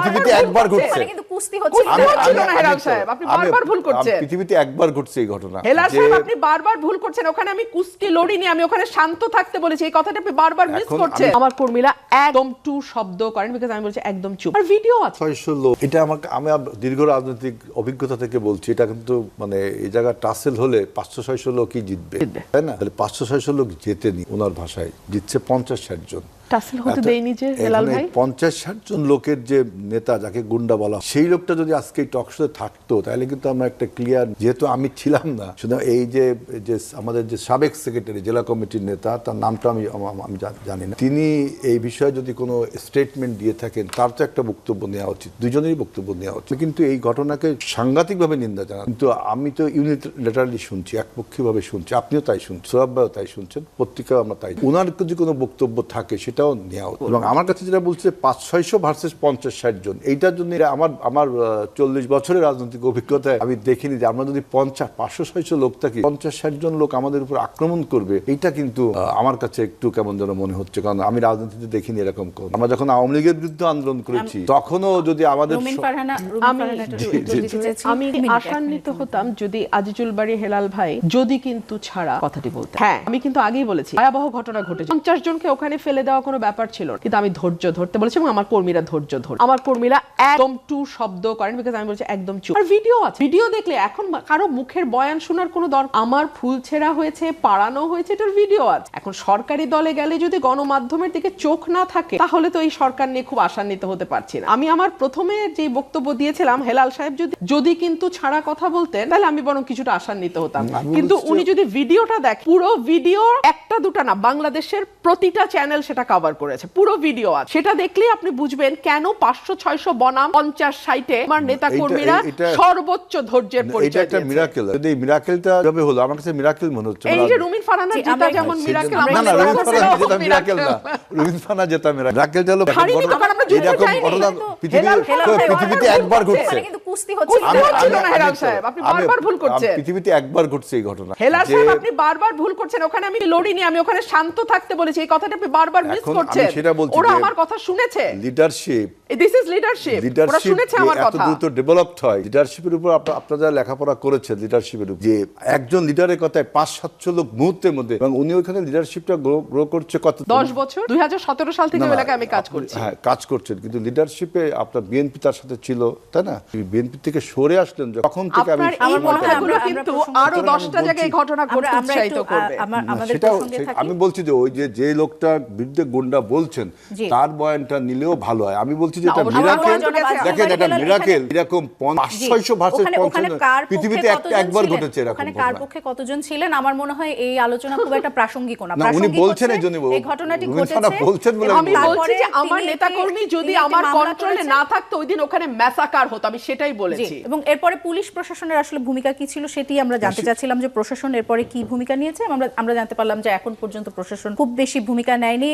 পৃথিবীতে একবার ঘটছে, কিন্তু কুস্তি হচ্ছে না হেলাল সাহেব, আপনি বারবার ভুল করছেন। পৃথিবীতে একবার ঘটছে এই ঘটনা। হেলাল সাহেব আপনি বারবার ভুল করছেন। ওখানে আমি কুস্তি লড়িনি, আমি ওখানে শান্ত থাকতে বলেছি। এই কথাটা আপনি বারবার মিস করছেন। আমার কর্মীরা একদম টু শব্দ করেন, বিকজ আমি বলছি একদম চুপ। আর ভিডিও আছে 600 লোক, এটা আমাকে, আমি দীর্ঘ রাজনৈতিক অভিজ্ঞতা থেকে বলছি, এটা কিন্তু মানে এই জায়গা টাসেল হলে 500-600 লোকই জিতবে, তাই না? তাহলে 500-600 লোক জেতেনি, ওনার ভাষায় জিতছে 50-60 জন। টাসেল হতে দেয়নি যে হেলাল ভাই। 50-60 জন লোকের যে নেতা, যাকে গুন্ডা বলা, সেই লোকটা যদি আজকে এই টক শোতে থাকতো, তাহলে কিন্তু আমরা একটা ক্লিয়ার, যেহেতু আমি ছিলাম না, শুধু এই যে আমাদের যে সাবেক সেক্রেটারি, জেলা কমিটির নেতা, তার নামটা আমি জানি না, তিনি এই বিষয়ে যদি কোনো স্টেটমেন্ট দিয়ে থাকেন, তার তো একটা বক্তব্য নেওয়া উচিত, দুজনেরই বক্তব্য নেওয়া উচিত। কিন্তু এই ঘটনাকে সাংঘাতিকভাবে নিন্দা জানান, কিন্তু আমি তো ইউনিলেটারালি শুনছি, একপক্ষীয়ভাবে শুনছি, আপনিও তাই শুনছেন, সোহাব ভাইও তাই শুনছেন, পত্রিকাও আমরা তাই। ওনার যদি কোনো বক্তব্য থাকে সেটাও নেওয়া উচিত। এবং আমার কাছে যেটা বলছে 500-600 ভার্সেস 50-60 জন, এইটার জন্য আমার 40 বছরের রাজনৈতিক অভিজ্ঞতায় আমি দেখিনি যে আমরা যদি 500-600 লোক থাকি, 50-60 জন লোক আমাদের উপর আক্রমণ করবে, এইটা কিন্তু আমার কাছে একটু কেমন যেন মনে হচ্ছে। কারণ আমি রাজনীতিতে দেখিনি এরকম। আমরা যখন আওয়ামী লীগের বিরুদ্ধে আন্দোলন করেছি, তখনও যদি আমাদের, আমি আশান্বিত হতাম যদি আজিজুল বাড়ি হেলাল ভাই যদি কিন্তু ছাড়া কথাটি বলতেন। হ্যাঁ, আমি কিন্তু আগেই বলেছি ভয়াবহ ঘটনা ঘটেছে, 50 জনকে ওখানে ফেলে দেওয়া কোনো ব্যাপার ছিল, কিন্তু আমি ধৈর্য ধরতে বলেছি এবং আমার কর্মীরা ধৈর্য ধরে, আমার কর্মীরা একদম টু শব্দ করেন, বিকজ আমি বলছি একদম চুপ। আর ভিডিও আছে, ভিডিও দেখলে এখন কারো মুখের বয়ান শোনার কোনো দরকার, আমার ফুল ছেঁড়া হয়েছে, পাড়ানো হয়েছে, এটার ভিডিও আছে। এখন সরকারি দলে গেলে যদি গণমাধ্যমের দিকে চোখ না থাকে, তাহলে তো এই সরকার নিয়ে খুব আশান্বিত হতে পারছি না। আমি আমার প্রথমে যে বক্তব্য দিয়েছিলাম, হেলাল সাহেব যদি কিন্তু ছাড়া কথা বলতেন, তাহলে আমি বরং কিছুটা আশান্বিত হতাম। কিন্তু উনি যদি ভিডিওটা দেখেন, পুরো ভিডিও, একটা দুটা না, বাংলাদেশের প্রতিটা চ্যানেল সেটা কভার করেছে, পুরো ভিডিও আছে। সেটা দেখলেই আপনি বুঝবেন কেন 500-600 বনাম 50-60-এ আমার নেতা কর্মীরা সর্বোচ্চ ধৈর্যের পরিচয় দিয়েছে। এটা একটা মিরাকেল। যদি এই মিরাকেলটা যবে হলো, আমার কাছে মিরাকেল মনে হচ্ছে। এই যে রুমিন ফারহানার জেতা যেমন মিরাকেল, না না, রুমিন ফারহানা জেতা মিরাকেল না, রুমিন ফারহানা জেতা মিরাকেল। মিরাকেলটা হলো এরকম ঘটনা পৃথিবীতে একবার ঘটছে, কিন্তু কুস্তি হচ্ছে না হেলাল সাহেব, আপনি বারবার ভুল করছেন। পৃথিবীতে একবার ঘটছে এই ঘটনা। হেলাল সাহেব আপনি বারবার ভুল করছেন। ওখানে আমি লড়িনি, আমি ওখানে শান্ত থাকতে বলেছি। এই কথাটা আপনি বারবার মিস করছেন। ওরা আমার কথা শুনেছে। Leadership, this is leadership. ওরা শুনেছে আমার কথা। এত দ্রুত ডেভেলপড হয় লিডারশিপের উপর। আপনারা যারা লেখাপড়া করেছেন লিডারশিপের উপর, যে একজন লিডারের কথায় 500-700 লোক মুহূর্তের মধ্যে, এবং উনি ওখানে লিডারশিপটা গ্রো করছে কত 10 বছর, 2017 সাল থেকে এলাকায় আমি কাজ করছি। হ্যাঁ, কাজ করছেন, কিন্তু লিডারশিপে আপনার বিএনপি তার সাথে ছিল, তাই না? বিএনপি থেকে সরে আসলেন যখন থেকে। আমি এই কথাগুলো কিন্তু আরো 10টা জায়গায় ঘটনা ঘটতে উৎসাহিত করবে। আমি বলছি যে ওই যে লোকটার বিরুদ্ধে গুন্ডা বলছেন, তার বয়ানটা নিলেও ভালো হয়। আমি বলছি যে এটা মিরাকেল। দেখেন, এটা মিরাকেল। এরকম 500-600 ভার্সেস 50 পৃথিবীতে একবার ঘটেছে এরকম। ওখানে কার পক্ষে কতজন ছিলেন আমার মনে হয় এই আলোচনা খুব একটা প্রাসঙ্গিক না। উনি বলছেন এই জন্য এই ঘটনাটি ঘটেছে, বলছেন বলে আমি বলছি যে আমার নেতাকর্মী যদি আমার কন্ট্রোলে না থাকতো, ওই দিন ওখানে ম্যাসাকার হতো, আমি সেটাই বলেছি। এবং এরপরে পুলিশ প্রশাসনের আসলে ভূমিকা কি ছিল সেটি আমরা জানতে চাচ্ছিলাম, যে প্রশাসন এরপরে কি ভূমিকা নিয়েছে। আমরা জানতে পারলাম যে এখন পর্যন্ত প্রশাসন খুব বেশি ভূমিকা নেয়নি।